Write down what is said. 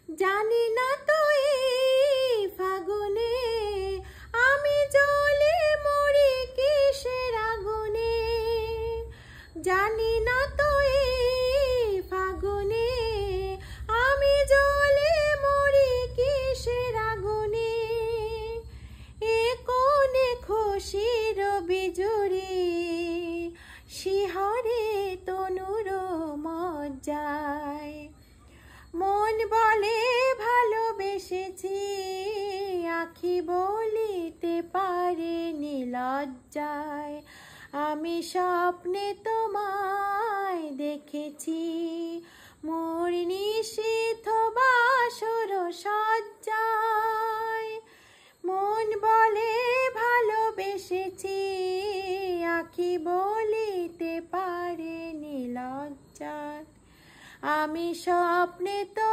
জানি না তো এই ফাগুনে আমি জ্বলে মরি কিসের আগুনে। জানি না তো এই ফাগুনে আমি জ্বলে মরি কিসের আগুনে। এ কোণে খুশির বিজুরি শিহরে তনুর মজ্জায়। মন বলে ভালোবেসেছি, আখি বলিতে পারেনি লজ্জায়। আমি স্বপ্নে তোমায় দেখেছি মোর নিশীথ বাসর সজ্জায়। মন বলে ভালোবেসেছি, আখি বলিতে পারেনি লজ্জায়। আমি স্বপ্নে তো